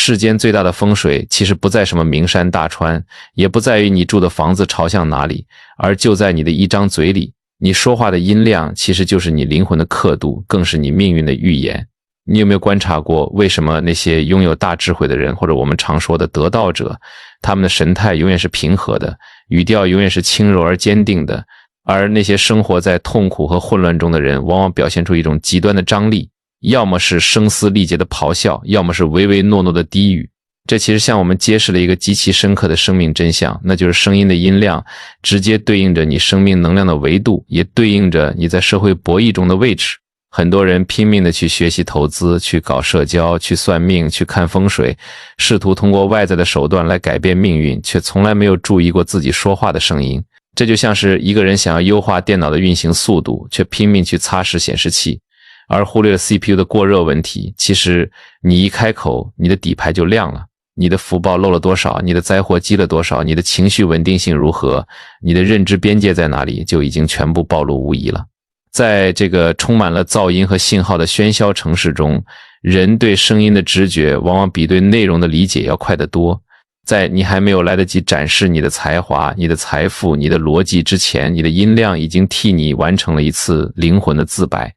世间最大的风水其实不在什么名山大川，也不在于你住的房子朝向哪里，而就在你的一张嘴里。你说话的音量其实就是你灵魂的刻度，更是你命运的预言。你有没有观察过，为什么那些拥有大智慧的人，或者我们常说的得道者，他们的神态永远是平和的，语调永远是轻柔而坚定的，而那些生活在痛苦和混乱中的人，往往表现出一种极端的张力，要么是声嘶力竭的咆哮，要么是唯唯诺诺的低语。这其实向我们揭示了一个极其深刻的生命真相，那就是声音的音量直接对应着你生命能量的维度，也对应着你在社会博弈中的位置。很多人拼命的去学习投资，去搞社交，去算命，去看风水，试图通过外在的手段来改变命运，却从来没有注意过自己说话的声音。这就像是一个人想要优化电脑的运行速度，却拼命去擦拭显示器，而忽略了 CPU 的过热问题。其实你一开口，你的底牌就亮了，你的福报漏了多少，你的灾祸积了多少，你的情绪稳定性如何，你的认知边界在哪里，就已经全部暴露无遗了。在这个充满了噪音和信号的喧嚣城市中，人对声音的直觉往往比对内容的理解要快得多。在你还没有来得及展示你的才华、你的财富、你的逻辑之前，你的音量已经替你完成了一次灵魂的自白。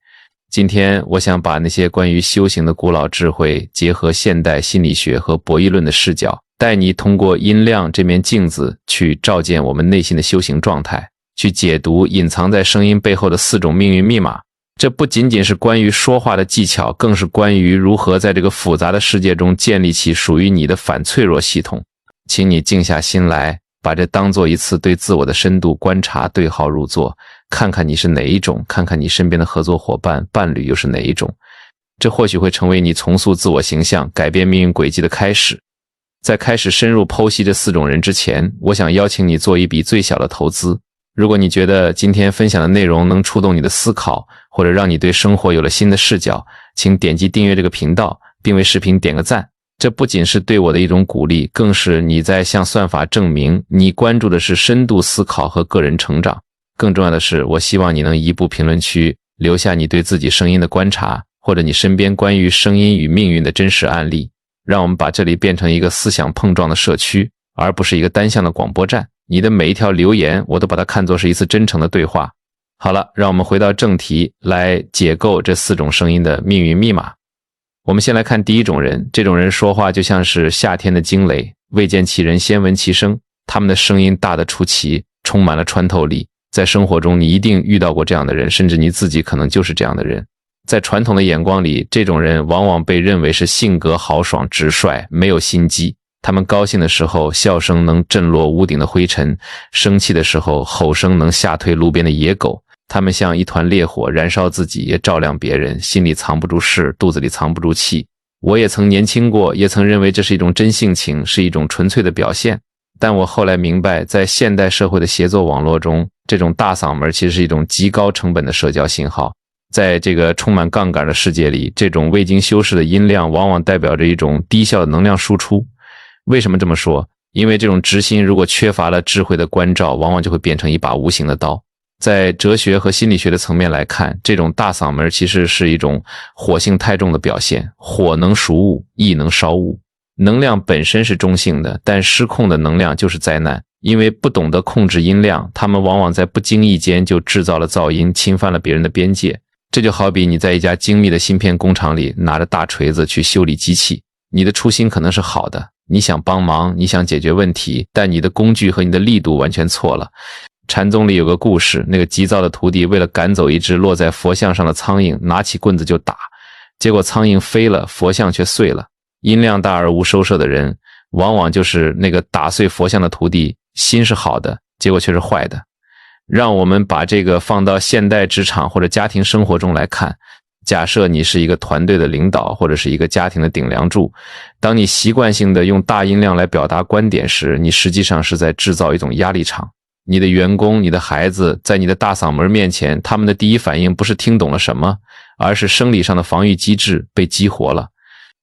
今天我想把那些关于修行的古老智慧，结合现代心理学和博弈论的视角，带你通过音量这面镜子去照见我们内心的修行状态，去解读隐藏在声音背后的4种命运密码。这不仅仅是关于说话的技巧，更是关于如何在这个复杂的世界中建立起属于你的反脆弱系统。请你静下心来，把这当做一次对自我的深度观察，对号入座，看看你是哪一种，看看你身边的合作伙伴、伴侣又是哪一种。这或许会成为你重塑自我形象、改变命运轨迹的开始。在开始深入剖析这4种人之前，我想邀请你做一笔最小的投资。如果你觉得今天分享的内容能触动你的思考，或者让你对生活有了新的视角，请点击订阅这个频道，并为视频点个赞。这不仅是对我的一种鼓励，更是你在向算法证明你关注的是深度思考和个人成长。更重要的是，我希望你能移步评论区留下你对自己声音的观察，或者你身边关于声音与命运的真实案例。让我们把这里变成一个思想碰撞的社区，而不是一个单向的广播站。你的每一条留言，我都把它看作是一次真诚的对话。好了，让我们回到正题，来解构这4种声音的命运密码。我们先来看第一种人，这种人说话就像是夏天的惊雷，未见其人先闻其声。他们的声音大得出奇，充满了穿透力。在生活中你一定遇到过这样的人，甚至你自己可能就是这样的人。在传统的眼光里，这种人往往被认为是性格豪爽直率，没有心机。他们高兴的时候，笑声能震落屋顶的灰尘；生气的时候，吼声能吓退路边的野狗。他们像一团烈火，燃烧自己，也照亮别人，心里藏不住事，肚子里藏不住气。我也曾年轻过，也曾认为这是一种真性情，是一种纯粹的表现。但我后来明白，在现代社会的协作网络中，这种大嗓门其实是一种极高成本的社交信号。在这个充满杠杆的世界里，这种未经修饰的音量往往代表着一种低效的能量输出。为什么这么说？因为这种直心如果缺乏了智慧的关照，往往就会变成一把无形的刀。在哲学和心理学的层面来看，这种大嗓门其实是一种火性太重的表现。火能熟物，亦能烧物。能量本身是中性的，但失控的能量就是灾难。因为不懂得控制音量，他们往往在不经意间就制造了噪音，侵犯了别人的边界。这就好比你在一家精密的芯片工厂里拿着大锤子去修理机器，你的初心可能是好的，你想帮忙，你想解决问题，但你的工具和你的力度完全错了。禅宗里有个故事，那个急躁的徒弟为了赶走一只落在佛像上的苍蝇，拿起棍子就打，结果苍蝇飞了，佛像却碎了。音量大而无收摄的人，往往就是那个打碎佛像的徒弟，心是好的，结果却是坏的。让我们把这个放到现代职场或者家庭生活中来看。假设你是一个团队的领导，或者是一个家庭的顶梁柱，当你习惯性的用大音量来表达观点时，你实际上是在制造一种压力场。你的员工、你的孩子在你的大嗓门面前，他们的第一反应不是听懂了什么，而是生理上的防御机制被激活了。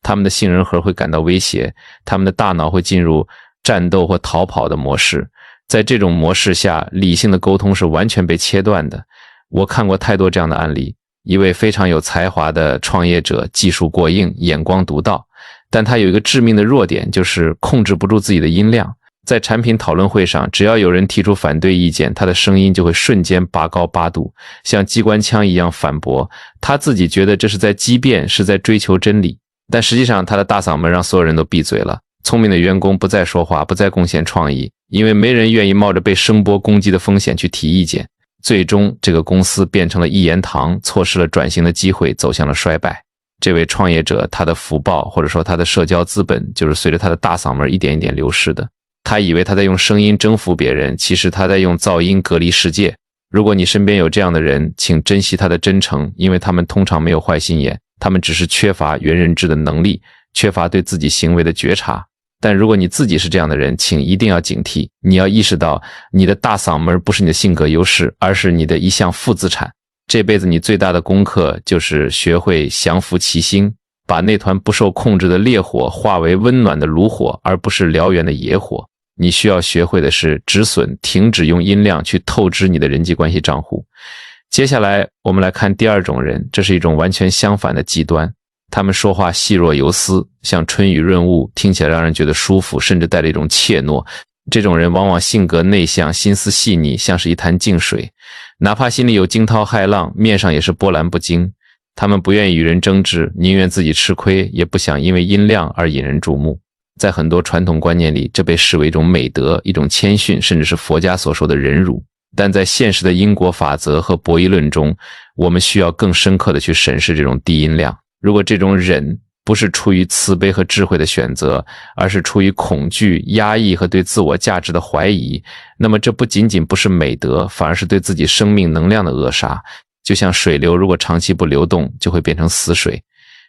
他们的杏仁核会感到威胁，他们的大脑会进入战斗或逃跑的模式。在这种模式下，理性的沟通是完全被切断的。我看过太多这样的案例。一位非常有才华的创业者，技术过硬，眼光独到，但他有一个致命的弱点，就是控制不住自己的音量。在产品讨论会上，只要有人提出反对意见，他的声音就会瞬间拔高8度，像机关枪一样反驳。他自己觉得这是在激辩，是在追求真理，但实际上他的大嗓门让所有人都闭嘴了。聪明的员工不再说话，不再贡献创意，因为没人愿意冒着被声波攻击的风险去提意见。最终，这个公司变成了一言堂，错失了转型的机会，走向了衰败。这位创业者，他的福报或者说他的社交资本，就是随着他的大嗓门一点一点流失的。他以为他在用声音征服别人，其实他在用噪音隔离世界。如果你身边有这样的人，请珍惜他的真诚，因为他们通常没有坏心眼，他们只是缺乏原认知的能力，缺乏对自己行为的觉察。但如果你自己是这样的人，请一定要警惕，你要意识到你的大嗓门不是你的性格优势，而是你的一项负资产。这辈子你最大的功课就是学会降服其心，把那团不受控制的烈火化为温暖的炉火，而不是燎原的野火。你需要学会的是止损，停止用音量去透支你的人际关系账户。接下来我们来看第二种人，这是一种完全相反的极端。他们说话细若游丝，像春雨润物，听起来让人觉得舒服，甚至带着一种怯懦。这种人往往性格内向，心思细腻，像是一潭静水，哪怕心里有惊涛骇浪，面上也是波澜不惊。他们不愿意与人争执，宁愿自己吃亏，也不想因为音量而引人注目。在很多传统观念里，这被视为一种美德，一种谦逊，甚至是佛家所说的忍辱。但在现实的因果法则和博弈论中，我们需要更深刻的去审视这种低音量。如果这种忍不是出于慈悲和智慧的选择，而是出于恐惧、压抑和对自我价值的怀疑，那么这不仅仅不是美德，反而是对自己生命能量的扼杀。就像水流如果长期不流动，就会变成死水。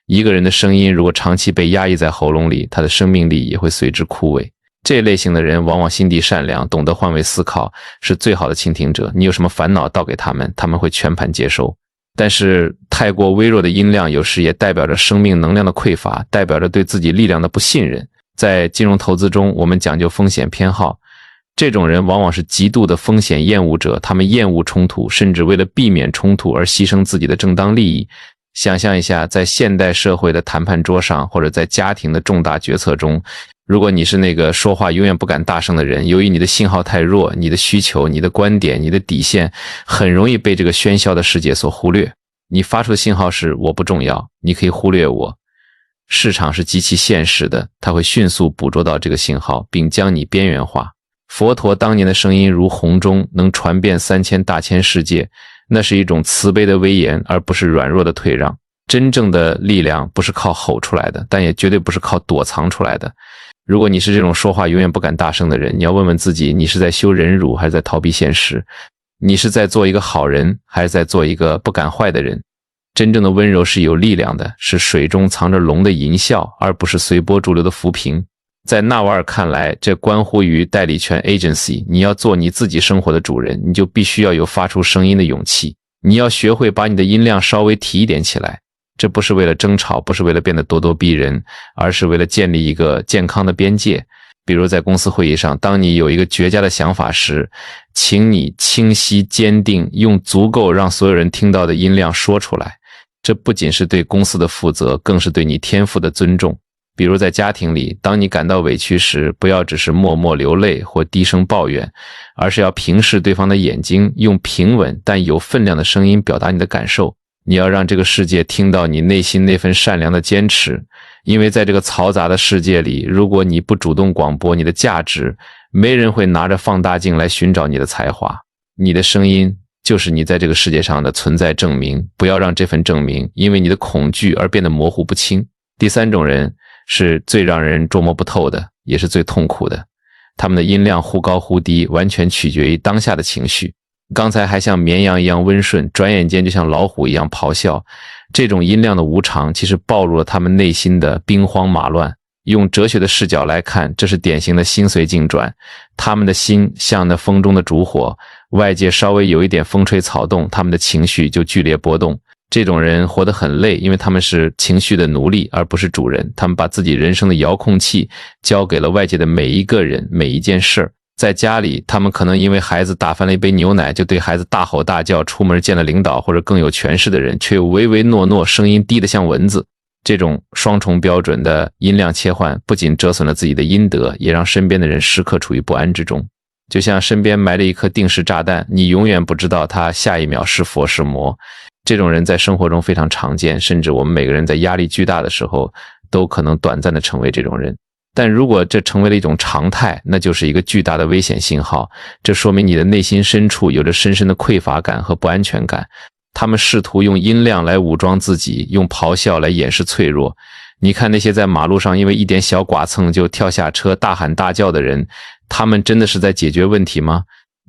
一个人的声音如果长期被压抑在喉咙里，他的生命力也会随之枯萎。这类型的人往往心地善良，懂得换位思考，是最好的倾听者。你有什么烦恼倒给他们，他们会全盘接收。但是太过微弱的音量有时也代表着生命能量的匮乏，代表着对自己力量的不信任。在金融投资中，我们讲究风险偏好，这种人往往是极度的风险厌恶者，他们厌恶冲突，甚至为了避免冲突而牺牲自己的正当利益。想象一下，在现代社会的谈判桌上，或者在家庭的重大决策中，如果你是那个说话永远不敢大声的人，由于你的信号太弱，你的需求、你的观点、你的底线很容易被这个喧嚣的世界所忽略。你发出的信号是我不重要，你可以忽略我。市场是极其现实的，它会迅速捕捉到这个信号，并将你边缘化。佛陀当年的声音如洪钟，能传遍3000大千世界，那是一种慈悲的威严，而不是软弱的退让。真正的力量不是靠吼出来的，但也绝对不是靠躲藏出来的。如果你是这种说话永远不敢大声的人，你要问问自己，你是在修忍辱还是在逃避现实？你是在做一个好人，还是在做一个不敢坏的人？真正的温柔是有力量的，是水中藏着龙的淫笑，而不是随波逐流的浮萍。在纳瓦尔看来，这关乎于代理权 agency， 你要做你自己生活的主人，你就必须要有发出声音的勇气。你要学会把你的音量稍微提一点起来，这不是为了争吵，不是为了变得咄咄逼人，而是为了建立一个健康的边界。比如在公司会议上，当你有一个绝佳的想法时，请你清晰坚定，用足够让所有人听到的音量说出来。这不仅是对公司的负责，更是对你天赋的尊重。比如在家庭里，当你感到委屈时，不要只是默默流泪或低声抱怨，而是要平视对方的眼睛，用平稳但有分量的声音表达你的感受。你要让这个世界听到你内心那份善良的坚持，因为在这个嘈杂的世界里，如果你不主动广播你的价值，没人会拿着放大镜来寻找你的才华。你的声音就是你在这个世界上的存在证明，不要让这份证明因为你的恐惧而变得模糊不清。第三种人是最让人捉摸不透的，也是最痛苦的。他们的音量忽高忽低，完全取决于当下的情绪。刚才还像绵羊一样温顺，转眼间就像老虎一样咆哮。这种音量的无常，其实暴露了他们内心的兵荒马乱。用哲学的视角来看，这是典型的心随境转。他们的心像那风中的烛火，外界稍微有一点风吹草动，他们的情绪就剧烈波动。这种人活得很累，因为他们是情绪的奴隶，而不是主人。他们把自己人生的遥控器交给了外界的每一个人、每一件事儿。在家里，他们可能因为孩子打翻了一杯牛奶，就对孩子大吼大叫；出门见了领导或者更有权势的人，却又唯唯诺诺，声音低得像蚊子。这种双重标准的音量切换，不仅折损了自己的阴德，也让身边的人时刻处于不安之中。就像身边埋了一颗定时炸弹，你永远不知道他下一秒是佛是魔。这种人在生活中非常常见，甚至我们每个人在压力巨大的时候，都可能短暂的成为这种人。但如果这成为了一种常态，那就是一个巨大的危险信号。这说明你的内心深处有着深深的匮乏感和不安全感。他们试图用音量来武装自己，用咆哮来掩饰脆弱。你看那些在马路上因为一点小剐蹭就跳下车大喊大叫的人，他们真的是在解决问题吗？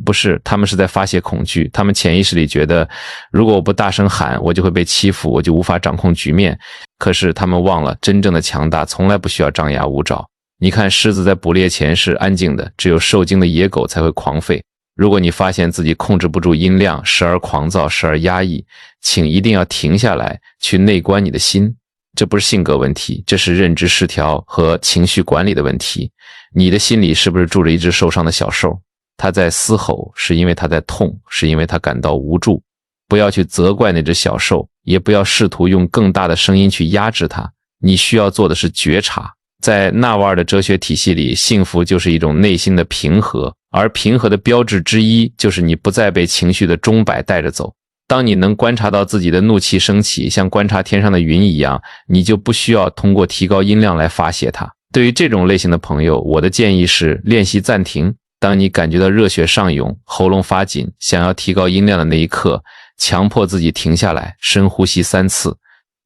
不是，他们是在发泄恐惧。他们潜意识里觉得，如果我不大声喊，我就会被欺负，我就无法掌控局面。可是他们忘了，真正的强大从来不需要张牙舞爪。你看狮子在捕猎前是安静的，只有受惊的野狗才会狂吠。如果你发现自己控制不住音量，时而狂躁，时而压抑，请一定要停下来，去内观你的心。这不是性格问题，这是认知失调和情绪管理的问题。你的心里是不是住着一只受伤的小兽？它在嘶吼，是因为它在痛，是因为它感到无助。不要去责怪那只小兽，也不要试图用更大的声音去压制它。你需要做的是觉察。在纳瓦尔的哲学体系里，幸福就是一种内心的平和，而平和的标志之一就是你不再被情绪的钟摆带着走。当你能观察到自己的怒气升起，像观察天上的云一样，你就不需要通过提高音量来发泄它。对于这种类型的朋友，我的建议是练习暂停。当你感觉到热血上涌，喉咙发紧，想要提高音量的那一刻，强迫自己停下来，深呼吸3次。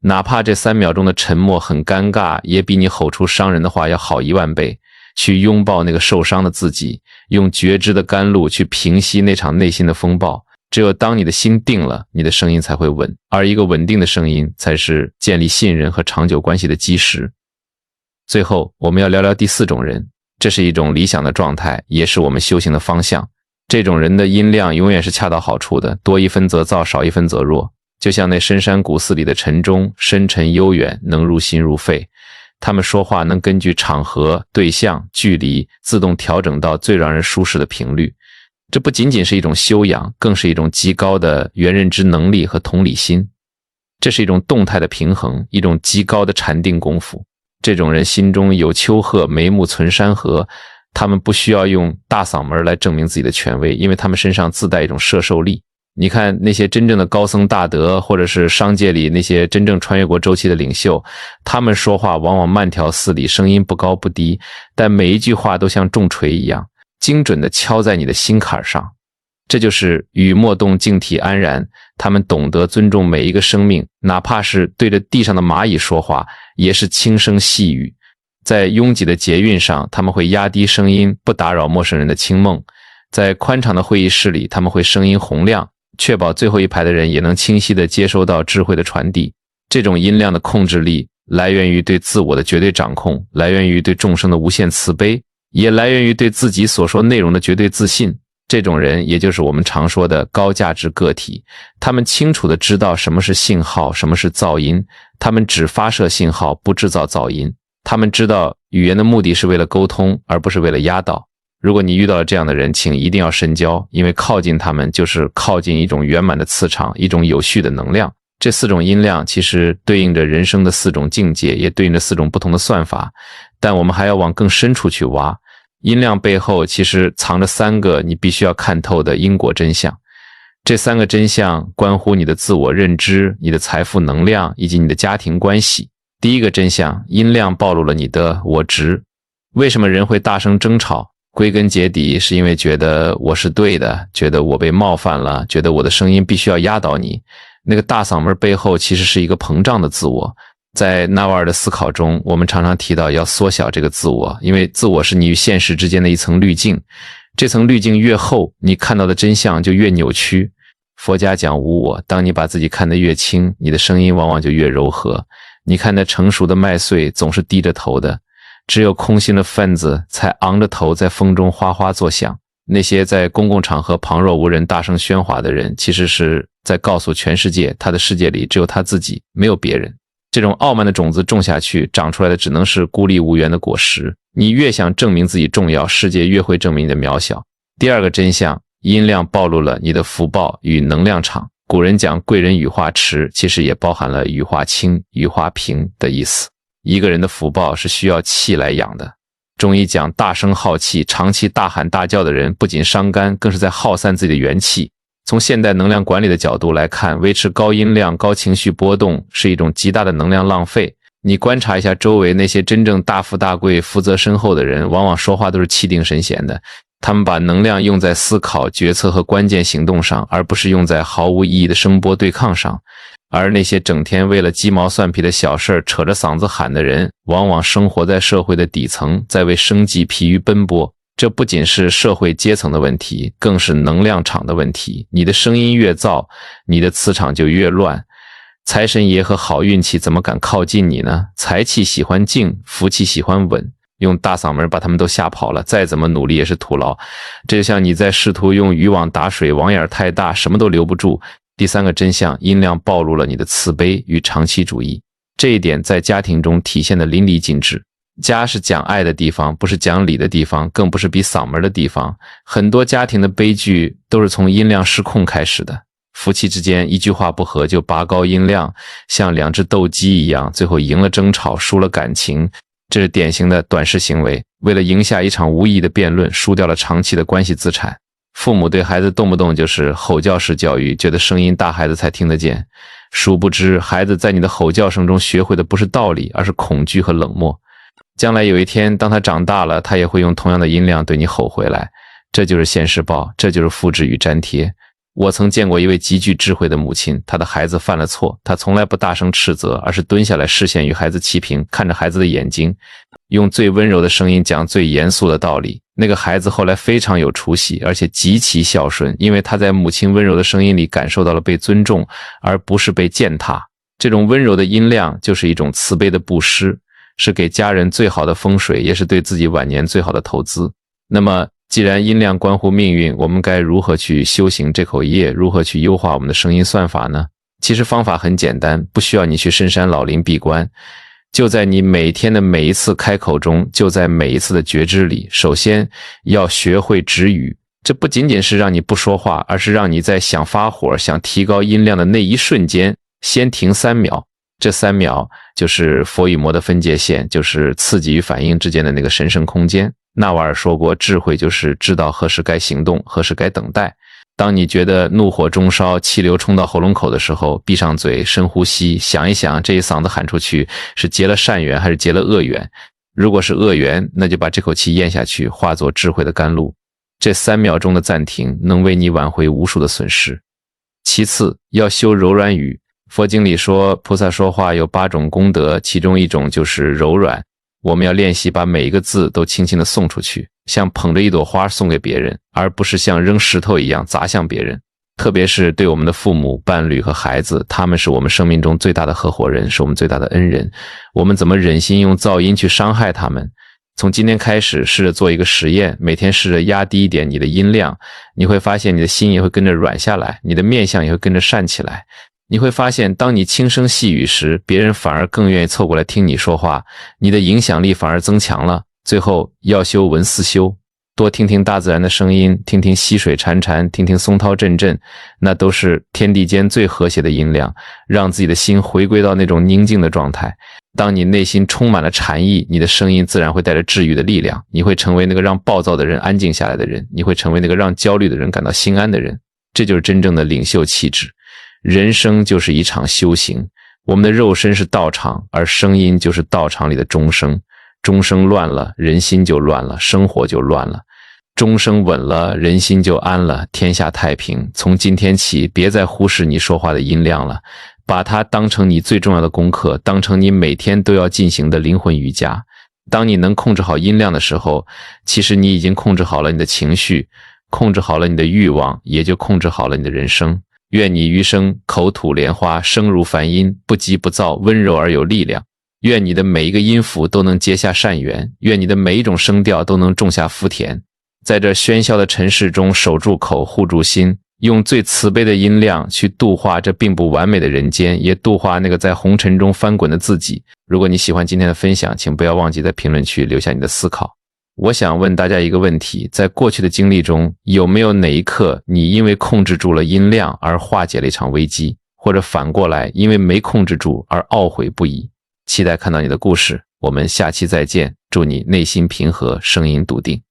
哪怕这3秒钟的沉默很尴尬，也比你吼出伤人的话要好10000倍。去拥抱那个受伤的自己，用觉知的甘露去平息那场内心的风暴。只有当你的心定了，你的声音才会稳，而一个稳定的声音才是建立信任和长久关系的基石。最后，我们要聊聊第4种人，这是一种理想的状态，也是我们修行的方向。这种人的音量永远是恰到好处的，多一分则躁，少一分则弱。就像那深山古寺里的晨钟，深沉悠远，能入心入肺。他们说话能根据场合、对象、距离自动调整到最让人舒适的频率。这不仅仅是一种修养，更是一种极高的原认知能力和同理心。这是一种动态的平衡，一种极高的禅定功夫。这种人心中有丘壑，眉目存山河。他们不需要用大嗓门来证明自己的权威，因为他们身上自带一种摄受力。你看那些真正的高僧大德，或者是商界里那些真正穿越过周期的领袖，他们说话往往慢条斯理，声音不高不低，但每一句话都像重锤一样，精准地敲在你的心坎上。这就是语莫动，静体安然。他们懂得尊重每一个生命，哪怕是对着地上的蚂蚁说话，也是轻声细语。在拥挤的捷运上，他们会压低声音，不打扰陌生人的清梦。在宽敞的会议室里，他们会声音洪亮，确保最后一排的人也能清晰地接收到智慧的传递。这种音量的控制力来源于对自我的绝对掌控，来源于对众生的无限慈悲，也来源于对自己所说内容的绝对自信。这种人也就是我们常说的高价值个体，他们清楚地知道什么是信号，什么是噪音，他们只发射信号，不制造噪音。他们知道语言的目的是为了沟通，而不是为了压倒。如果你遇到了这样的人，请一定要深交，因为靠近他们就是靠近一种圆满的磁场，一种有序的能量。这4种音量其实对应着人生的4种境界，也对应着4种不同的算法，但我们还要往更深处去挖。音量背后其实藏着3个你必须要看透的因果真相。这3个真相关乎你的自我认知、你的财富能量以及你的家庭关系。第一个真相，音量暴露了你的我执。为什么人会大声争吵？归根结底是因为觉得我是对的，觉得我被冒犯了，觉得我的声音必须要压倒你。那个大嗓门背后其实是一个膨胀的自我。在纳瓦尔的思考中，我们常常提到要缩小这个自我，因为自我是你与现实之间的一层滤镜，这层滤镜越厚，你看到的真相就越扭曲。佛家讲无我，当你把自己看得越轻，你的声音往往就越柔和。你看那成熟的麦穗总是低着头的，只有空心的分子才昂着头在风中哗哗作响。那些在公共场合旁若无人大声喧哗的人，其实是在告诉全世界，他的世界里只有他自己，没有别人。这种傲慢的种子种下去，长出来的只能是孤立无援的果实。你越想证明自己重要，世界越会证明你的渺小。第二个真相，音量暴露了你的福报与能量场。古人讲贵人羽化迟，其实也包含了羽化轻、羽化平的意思。一个人的福报是需要气来养的。中医讲大声好气，长期大喊大叫的人不仅伤肝，更是在耗散自己的元气。从现代能量管理的角度来看，维持高音量、高情绪波动是一种极大的能量浪费。你观察一下周围那些真正大富大贵、福泽深厚的人，往往说话都是气定神闲的。他们把能量用在思考、决策和关键行动上，而不是用在毫无意义的声波对抗上。而那些整天为了鸡毛蒜皮的小事扯着嗓子喊的人，往往生活在社会的底层，在为生计疲于奔波。这不仅是社会阶层的问题，更是能量场的问题。你的声音越燥，你的磁场就越乱。财神爷和好运气怎么敢靠近你呢？财气喜欢静，福气喜欢稳。用大嗓门把他们都吓跑了，再怎么努力也是徒劳。这就像你在试图用渔网打水，网眼太大，什么都留不住。第三个真相，音量暴露了你的慈悲与长期主义。这一点在家庭中体现得淋漓尽致。家是讲爱的地方，不是讲理的地方，更不是比嗓门的地方。很多家庭的悲剧都是从音量失控开始的。夫妻之间一句话不合就拔高音量，像两只斗鸡一样，最后赢了争吵，输了感情。这是典型的短视行为，为了赢下一场无意义的辩论，输掉了长期的关系资产。父母对孩子动不动就是吼叫式教育，觉得声音大孩子才听得见，殊不知孩子在你的吼叫声中学会的不是道理，而是恐惧和冷漠。将来有一天当他长大了，他也会用同样的音量对你吼回来。这就是现世报，这就是复制与粘贴。我曾见过一位极具智慧的母亲，她的孩子犯了错，她从来不大声斥责，而是蹲下来，视线与孩子齐平，看着孩子的眼睛，用最温柔的声音讲最严肃的道理。那个孩子后来非常有出息，而且极其孝顺，因为他在母亲温柔的声音里感受到了被尊重，而不是被践踏。这种温柔的音量就是一种慈悲的布施，是给家人最好的风水，也是对自己晚年最好的投资。那么既然音量关乎命运，我们该如何去修行这口业，如何去优化我们的声音算法呢？其实方法很简单，不需要你去深山老林闭关，就在你每天的每一次开口中，就在每一次的觉知里，首先要学会止语。这不仅仅是让你不说话，而是让你在想发火、想提高音量的那一瞬间，先停3秒。这3秒就是佛与魔的分界线，就是刺激与反应之间的那个神圣空间。纳瓦尔说过，智慧就是知道何时该行动，何时该等待。当你觉得怒火中烧，气流冲到喉咙口的时候，闭上嘴，深呼吸，想一想这一嗓子喊出去是结了善缘还是结了恶缘。如果是恶缘，那就把这口气咽下去，化作智慧的甘露。这3秒钟的暂停能为你挽回无数的损失。其次，要修柔软语。佛经里说，菩萨说话有8种功德，其中一种就是柔软。我们要练习把每一个字都轻轻地送出去，像捧着一朵花送给别人，而不是像扔石头一样砸向别人。特别是对我们的父母、伴侣和孩子，他们是我们生命中最大的合伙人，是我们最大的恩人。我们怎么忍心用噪音去伤害他们？从今天开始，试着做一个实验，每天试着压低一点你的音量，你会发现你的心也会跟着软下来，你的面相也会跟着善起来。你会发现，当你轻声细语时，别人反而更愿意凑过来听你说话，你的影响力反而增强了。最后，要修文思修，多听听大自然的声音，听听溪水潺潺，听听松涛阵阵，那都是天地间最和谐的音量，让自己的心回归到那种宁静的状态。当你内心充满了禅意，你的声音自然会带着治愈的力量，你会成为那个让暴躁的人安静下来的人，你会成为那个让焦虑的人感到心安的人。这就是真正的领袖气质。人生就是一场修行，我们的肉身是道场，而声音就是道场里的钟声。钟声乱了，人心就乱了，生活就乱了。钟声稳了，人心就安了，天下太平。从今天起，别再忽视你说话的音量了，把它当成你最重要的功课，当成你每天都要进行的灵魂瑜伽。当你能控制好音量的时候，其实你已经控制好了你的情绪，控制好了你的欲望，也就控制好了你的人生。愿你余生口吐莲花，声如梵音，不急不躁，温柔而有力量。愿你的每一个音符都能结下善缘，愿你的每一种声调都能种下福田。在这喧嚣的尘世中，守住口，护住心，用最慈悲的音量去度化这并不完美的人间，也度化那个在红尘中翻滚的自己。如果你喜欢今天的分享，请不要忘记在评论区留下你的思考。我想问大家一个问题，在过去的经历中，有没有哪一刻你因为控制住了音量而化解了一场危机，或者反过来因为没控制住而懊悔不已？期待看到你的故事，我们下期再见，祝你内心平和，声音笃定。